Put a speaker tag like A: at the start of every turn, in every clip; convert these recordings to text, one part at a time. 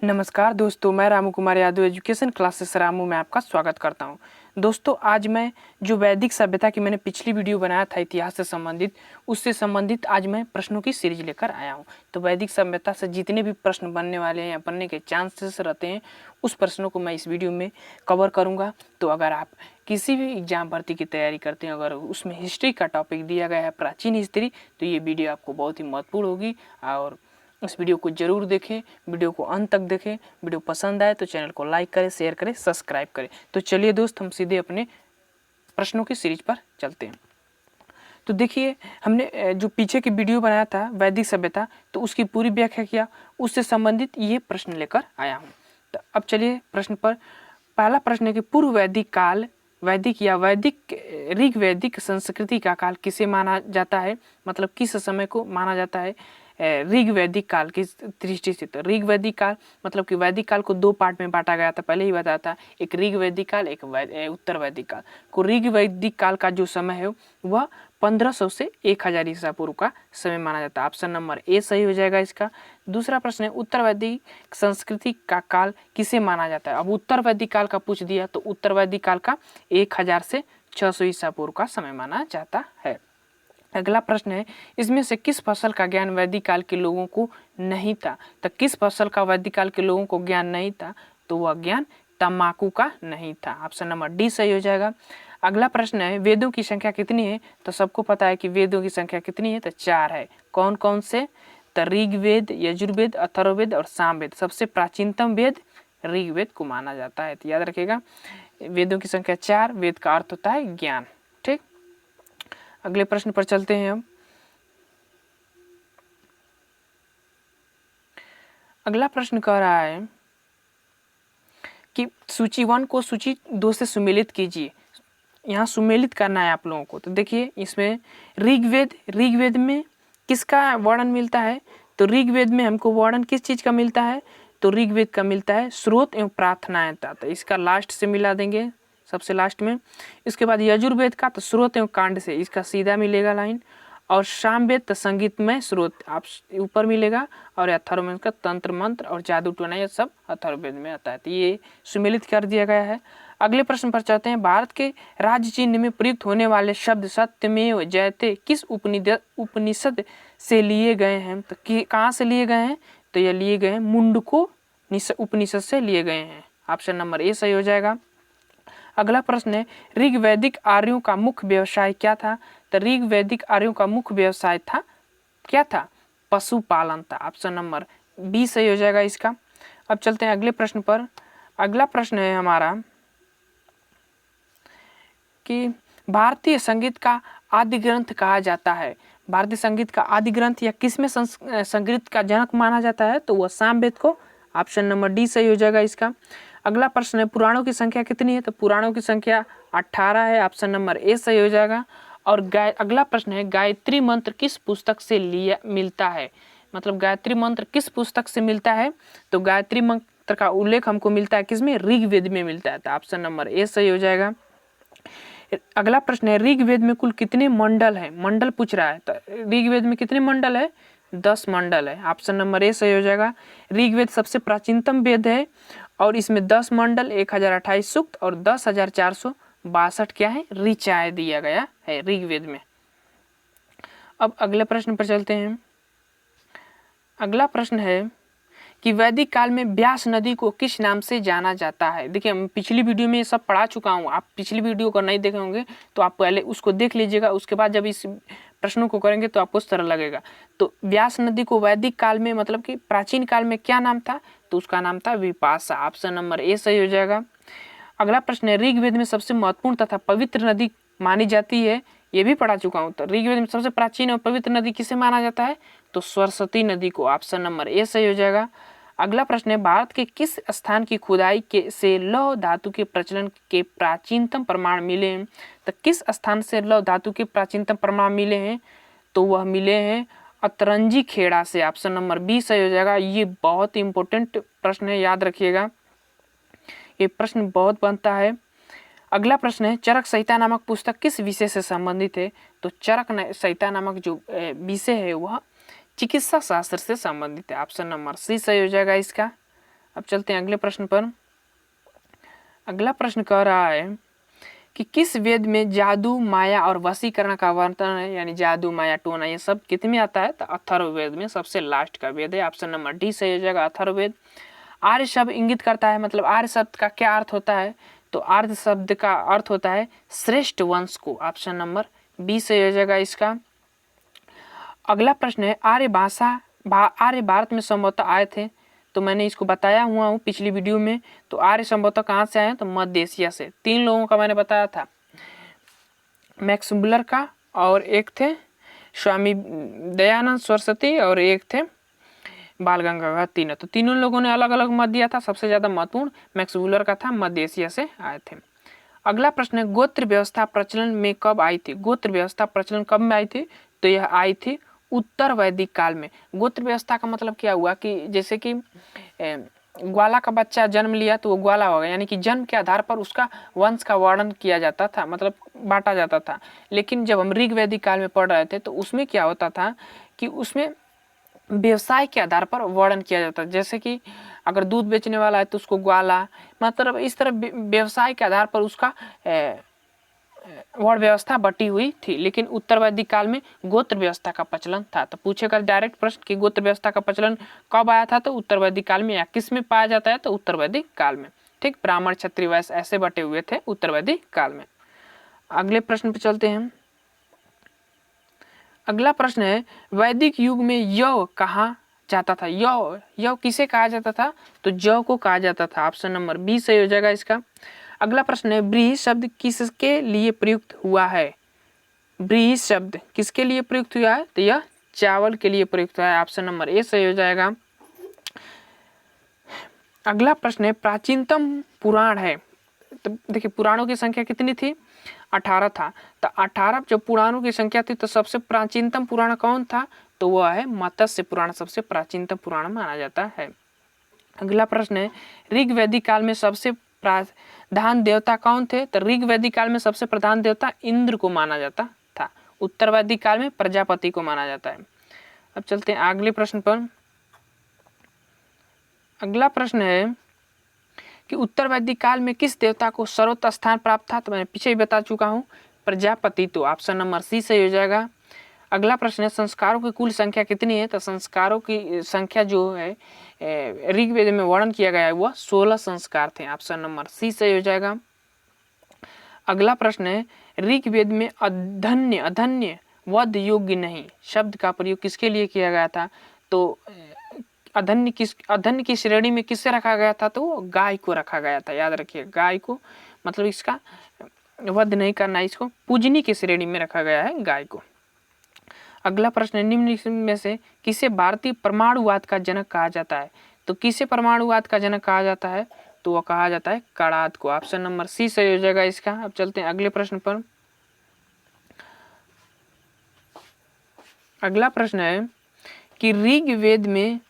A: नमस्कार दोस्तों, मैं रामू कुमार यादव एजुकेशन क्लासेस रामू में आपका स्वागत करता हूं। दोस्तों, आज मैं जो वैदिक सभ्यता की मैंने पिछली वीडियो बनाया था इतिहास से संबंधित, उससे संबंधित आज मैं प्रश्नों की सीरीज लेकर आया हूं। तो वैदिक सभ्यता से जितने भी प्रश्न बनने वाले हैं या बनने के चांसेस रहते हैं, उस प्रश्नों को मैं इस वीडियो में कवर करूँगा। तो अगर आप किसी भी एग्जाम भर्ती की तैयारी करते हैं, अगर उसमें हिस्ट्री का टॉपिक दिया गया है, प्राचीन हिस्ट्री, तो ये वीडियो आपको बहुत ही महत्वपूर्ण होगी। और इस वीडियो को जरूर देखें, वीडियो को अंत तक देखें। वीडियो पसंद आए तो चैनल को लाइक करें, शेयर करें, सब्सक्राइब करें। तो चलिए दोस्त, हम सीधे अपने प्रश्नों की सीरीज पर चलते हैं। तो देखिए, हमने जो पीछे की वीडियो बनाया था वैदिक सभ्यता, तो उसकी पूरी व्याख्या किया, उससे संबंधित ये प्रश्न लेकर आया हूँ। तो अब चलिए प्रश्न पर। पहला प्रश्न है कि पूर्व वैदिक काल, वैदिक या वैदिक ऋग वैदिक संस्कृति का काल किसे माना जाता है, मतलब किस समय को माना जाता है ऋग वैदिक काल की दृष्टि से। तो ऋग वैदिक काल मतलब कि वैदिक काल को दो पार्ट में बांटा गया था, पहले ही बताया था, एक ऋग वैदिक काल, एक उत्तर वैदिक काल। को ऋग वैदिक काल का जो समय है वह 1500 से 1000 ईसा पूर्व का समय माना जाता है। ऑप्शन नंबर ए सही हो जाएगा इसका। दूसरा प्रश्न है, उत्तर वैदिक संस्कृति का काल किसे माना जाता है। अब उत्तर वैदिक काल का पूछ दिया, तो उत्तर वैदिक काल का 1000 से 600 ईसा पूर्व का समय माना जाता है। अगला प्रश्न है, इसमें से किस फसल का ज्ञान वैदिक काल के लोगों को नहीं था। तो किस फसल का वैदिक काल के लोगों को ज्ञान नहीं था, तो वह ज्ञान तंबाकू का नहीं था। ऑप्शन नंबर डी सही हो जाएगा। अगला प्रश्न है, वेदों की संख्या कितनी है। तो सबको पता है कि वेदों की संख्या कितनी है, तो 4 है। कौन कौन से, तो ऋग्वेद, यजुर्वेद, अथर्ववेद और सामवेद। सबसे प्राचीनतम वेद ऋग्वेद को माना जाता है। तो याद रखिएगा, वेदों की संख्या 4, वेद का अर्थ होता है ज्ञान। ठीक, अगले प्रश्न पर चलते हैं हम। अगला प्रश्न कह रहा है कि सूची 1 को सूची 2 से सुमेलित कीजिए। यहाँ सुमेलित करना है आप लोगों को। तो देखिए, इसमें ऋग्वेद में किसका वर्णन मिलता है। तो ऋग्वेद में हमको वर्णन किस चीज़ का मिलता है, तो ऋग्वेद का मिलता है स्रोत एवं प्रार्थनाएं था। तो इसका लास्ट से मिला देंगे, सबसे लास्ट में। इसके बाद यजुर्वेद का, तो स्रोत एवं कांड से, इसका सीधा मिलेगा लाइन। और सामवेद तो संगीतमय स्रोत, आप ऊपर मिलेगा। और अथर्ववेद का तंत्र मंत्र और जादू टोना, ये सब अथर्ववेद में आता है। तो ये सुमेलित कर दिया गया है। अगले प्रश्न पर चलते हैं। भारत के राज्य चिन्ह में प्रयुक्त होने वाले शब्द सत्यमेव जयते किस उपनिषद से लिए गए हैं। तो कहाँ से लिए गए हैं, तो ये लिए गए हैं मुंडको उपनिषद से लिए गए हैं। ऑप्शन नंबर ए सही हो जाएगा। अगला प्रश्न है, ऋग वैदिक आर्यों का मुख्य व्यवसाय क्या था। तो ऋग वैदिक आर्यों का मुख्य व्यवसाय था, क्या था, पशुपालन था। ऑप्शन नंबर बी सही हो जाएगा इसका। अब चलते हैं अगले प्रश्न पर। अगला प्रश्न है हमारा कि भारतीय संगीत का आदि ग्रंथ कहा जाता है। भारतीय संगीत का आदि ग्रंथ या किसमें संगीत का जनक माना जाता है, तो वह सामवेद को। ऑप्शन नंबर डी सही हो जाएगा इसका। अगला प्रश्न है, पुराणों की संख्या कितनी है। तो पुराणों की संख्या 18 है। ऑप्शन नंबर ए सही हो जाएगा। और अगला प्रश्न है, गायत्री मंत्र किस पुस्तक से लिया मिलता है, मतलब गायत्री मंत्र किस पुस्तक से मिलता है। तो गायत्री मंत्र का उल्लेख हमको मिलता है किसमें, ऋग्वेद में मिलता है। तो ऑप्शन नंबर ए सही हो जाएगा। अगला प्रश्न है, ऋग्वेद में कुल कितने मंडल है, मंडल पूछ रहा है। तो ऋग्वेद में कितने मंडल है, 10 मंडल है। ऑप्शन नंबर ए सही हो जाएगा। ऋग्वेद सबसे प्राचीनतम वेद है और इसमें 10 मंडल, 1028 सूक्त और 10,462 क्या है, ऋचाएं दिया गया है ऋग्वेद में। अब अगले प्रश्न पर चलते हैं। अगला प्रश्न है कि वैदिक काल में व्यास नदी को किस नाम से जाना जाता है। देखिए, मैं पिछली वीडियो में ये सब पढ़ा चुका हूँ। आप पिछली वीडियो को नहीं देखे होंगे तो आप पहले उसको देख लीजिएगा, उसके बाद जब इस प्रश्नों को करेंगे तो आपको उस तरह लगेगा। तो व्यास नदी को वैदिक काल में, मतलब कि प्राचीन काल में क्या नाम था, तो उसका नाम था विपाशा। ऑप्शन नंबर ए सही हो जाएगा। अगला प्रश्न है, ऋग्वेद में सबसे महत्वपूर्ण तथा पवित्र नदी मानी जाती है, ये भी पढ़ा चुका हूँ। तो ऋग्वेद में सबसे प्राचीन और पवित्र नदी किसे माना जाता है, तो सरस्वती नदी को। ऑप्शन नंबर ए सही हो जाएगा। अगला प्रश्न है, भारत के किस स्थान की खुदाई के से लौह धातु के प्रचलन के प्राचीनतम प्रमाण मिले हैं। तो किस स्थान से लौह धातु के प्राचीनतम प्रमाण मिले हैं, तो वह मिले हैं अतरंजी खेड़ा से। ऑप्शन नंबर बी सही हो जाएगा। ये बहुत इंपॉर्टेंट प्रश्न है, याद रखिएगा, ये प्रश्न बहुत बनता है। अगला प्रश्न है, चरक संहिता नामक पुस्तक किस विषय से संबंधित है। तो चरक संहिता नामक जो विषय है वह चिकित्सा शास्त्र से संबंधित है। ऑप्शन नंबर सी सही हो जाएगा इसका। अब चलते हैं अगले प्रश्न पर। अगला प्रश्न कह रहा है कि किस वेद में जादू, माया और वशीकरण का वर्णन है, यानी जादू, माया, टोना, ये सब कितने में आता है? तो अथर्ववेद में सबसे लास्ट का वेद है। ऑप्शन नंबर डी सही हो जाएगा, अथर्ववेद। आर्य शब्द इंगित करता है, मतलब आर्य शब्द का क्या अर्थ होता है? तो आर्य शब्द का अर्थ होता है श्रेष्ठ वंश को। ऑप्शन नंबर बी सही हो जाएगा इसका। अगला प्रश्न है आर्य भारत में संभवतः आए थे, तो मैंने इसको बताया हुआ हूँ पिछली वीडियो में। तो आर्य संभवतः कहाँ से आए हैं? तो मध्य एशिया से। 3 लोगों का मैंने बताया था, मैक्स मुलर का, और एक थे स्वामी दयानंद सरस्वती, और एक थे बाल गंगाधर। तीनों, तो तीनों लोगों ने अलग अलग मत दिया था। सबसे ज्यादा महत्वपूर्ण मैक्स मुलर का था, मध्य एशिया से आए थे। अगला प्रश्न है गोत्र व्यवस्था प्रचलन में कब आई थी? गोत्र व्यवस्था प्रचलन कब में आई थी? तो यह आई थी उत्तर वैदिक काल में। गोत्र व्यवस्था का मतलब क्या हुआ कि जैसे कि ग्वाला का बच्चा जन्म लिया तो वो ग्वाला होगा, यानी कि जन्म के आधार पर उसका वंश का वर्णन किया जाता था, मतलब बांटा जाता था। लेकिन जब हम ऋग वैदिक काल में पढ़ रहे थे तो उसमें क्या होता था कि उसमें व्यवसाय के आधार पर वर्णन किया जाता है। जैसे कि अगर दूध बेचने वाला है तो उसको ग्वाला, मतलब इस तरह व्यवसाय के आधार पर उसका वर्ण व्यवस्था बटी हुई थी। लेकिन उत्तर वैदिक काल में गोत्र व्यवस्था का प्रचलन था। तो पूछेगा डायरेक्ट प्रश्न कि गोत्र व्यवस्था का प्रचलन कब आया था? तो उत्तर वैदिक काल में। या किस में पाया जाता है? तो उत्तर वैदिक काल में। ठीक, ब्राह्मण, क्षत्रिय, वैश्य ऐसे बटे हुए थे उत्तर वैदिक काल में। अगले प्रश्न पे चलते हैं। अगला प्रश्न है वैदिक युग में यव कहा जाता था? यव किसे कहा जाता था? तो जव को कहा जाता था। ऑप्शन नंबर बी सही हो जाएगा इसका। अगला प्रश्न है व्रीहि शब्द किसके लिए प्रयुक्त हुआ है? व्रीहि शब्द किसके लिए प्रयुक्त हुआ है? तो यह चावल के लिए प्रयुक्त हुआ है। ऑप्शन नंबर ए सही हो जाएगा। अगला प्रश्न है प्राचीनतम पुराण है, तो देखिए पुराणों की संख्या कितनी थी? 18 था। तो 18 जब पुराणों की संख्या थी तो सबसे प्राचीनतम पुराण कौन था? तो वह है मत्स्य पुराण, सबसे प्राचीनतम पुराण माना जाता है। अगला प्रश्न है ऋग वैदिक काल में सबसे प्रधान देवता कौन थे? तो ऋग वैदिक काल में सबसे प्रधान देवता इंद्र को माना जाता था। उत्तर वैदिक काल में प्रजापति को माना जाता है। अब चलते हैं अगले प्रश्न पर। अगला प्रश्न है कि उत्तर वैदिक काल में किस देवता को सर्वोच्च स्थान प्राप्त था? तो मैंने पीछे ही बता चुका हूँ, प्रजापति। तो ऑप्शन नंबर सी सही हो जाएगा। अगला प्रश्न है संस्कारों की कुल संख्या कितनी है? तो संस्कारों की संख्या जो है ऋग्वेद में वर्णन किया गया है वह 16 संस्कार थे। ऑप्शन नंबर सी सही हो जाएगा। अगला प्रश्न है ऋग्वेद में अधन्य वध योग्य नहीं शब्द का प्रयोग किसके लिए किया गया था? तो अधन्य की श्रेणी में किससे रखा गया था? तो गाय को रखा गया था। याद रखिए, गाय को, मतलब इसका वध नहीं करना, इसको पूजनी की श्रेणी में रखा गया है गाय को। अगला प्रश्न निम्न में से किसे भारतीय परमाणुवाद का जनक कहा जाता है? तो किसे परमाणुवाद का जनक कहा जाता है? तो वह कहा जाता है कणाद को। ऑप्शन नंबर सी सही हो जाएगा इसका। अब चलते हैं अगले प्रश्न पर। अगला प्रश्न है कि ऋग्वेद में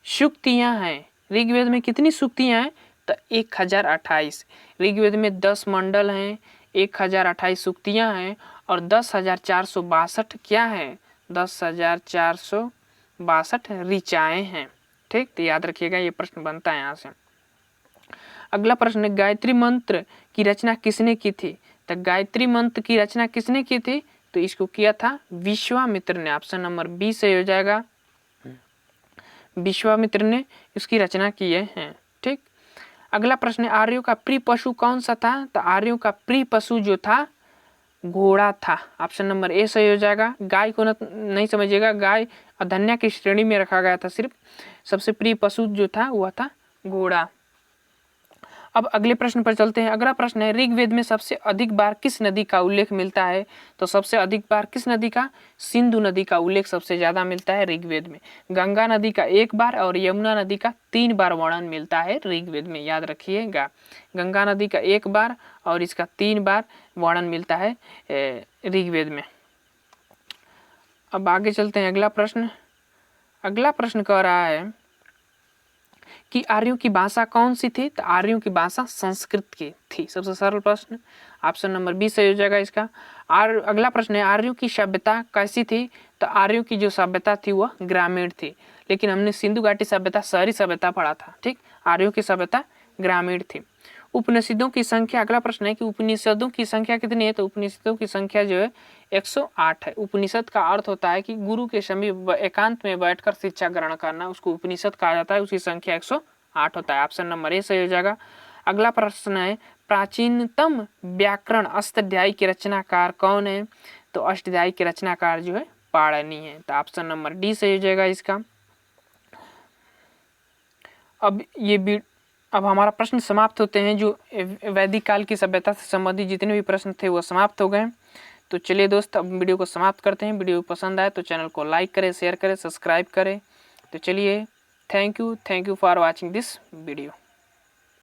A: सूक्तियां हैं, ऋग्वेद में कितनी सूक्तियां हैं? तो 1028। ऋग्वेद में 10 मंडल हैं, 1028 सूक्तियां हैं और 10,462 क्या है? 10,462 ऋचाएं हैं। ठीक, तो याद रखिएगा, ये प्रश्न बनता है यहाँ से। अगला प्रश्न है गायत्री मंत्र की रचना किसने की थी? तो गायत्री मंत्र की रचना किसने की थी? तो इसको किया था विश्वामित्र ने। ऑप्शन नंबर बी सही हो जाएगा, विश्वामित्र ने इसकी रचना की है। ठीक, अगला प्रश्न है आर्यों का प्रिय पशु कौन सा था? तो आर्यों का प्रिय पशु जो था घोड़ा था। ऑप्शन नंबर ए सही हो जाएगा। गाय को नहीं समझिएगा, गाय अधन्या की श्रेणी में रखा गया था सिर्फ। सबसे प्रिय पशु जो था वह था घोड़ा। अब अगले प्रश्न पर चलते हैं। अगला प्रश्न है ऋग्वेद में सबसे अधिक बार किस नदी का उल्लेख मिलता है? तो सबसे अधिक बार किस नदी का? सिंधु नदी का उल्लेख सबसे ज्यादा मिलता है ऋग्वेद में। गंगा नदी का 1 बार और यमुना नदी का 3 बार वर्णन मिलता है ऋग्वेद में। याद रखिएगा, गंगा नदी का 1 बार और इसका 3 बार वर्णन मिलता है ऋग्वेद में। अब आगे चलते हैं अगला प्रश्न। अगला प्रश्न कह रहा है कि आर्यों की भाषा कौन सी थी? तो आर्यों की भाषा संस्कृत की थी। सबसे सरल प्रश्न, ऑप्शन नंबर बी सही हो जाएगा इसका। अगला प्रश्न है आर्यों की सभ्यता कैसी थी? तो आर्यों की जो सभ्यता थी वह ग्रामीण थी, लेकिन हमने सिंधु घाटी सभ्यता शहरी सभ्यता पढ़ा था। ठीक, आर्यों की सभ्यता ग्रामीण थी। उपनिषदों की संख्या, अगला प्रश्न है कि उपनिषदों की संख्या कितनी है? तो उपनिषदों की संख्या जो है 108 है। उपनिषद का अर्थ होता है कि गुरु के समीप एकांत में बैठकर शिक्षा ग्रहण करना, उसको उपनिषद कहा जाता है। उसकी संख्या 108 होता है। ऑप्शन नंबर ए सही हो जाएगा। अगला प्रश्न है प्राचीनतम व्याकरण अष्टाध्यायी के रचनाकार कौन है? तो अष्टाध्यायी के रचनाकार जो है पाणिनि है। तो ऑप्शन नंबर डी सही हो जाएगा इसका। अब हमारा प्रश्न समाप्त होते हैं। जो वैदिक काल की सभ्यता से संबंधित जितने भी प्रश्न थे वो समाप्त हो गए। तो चलिए दोस्त, अब वीडियो को समाप्त करते हैं। वीडियो पसंद आए तो चैनल को लाइक करें, शेयर करें, सब्सक्राइब करें। तो चलिए, thank you for watching this video.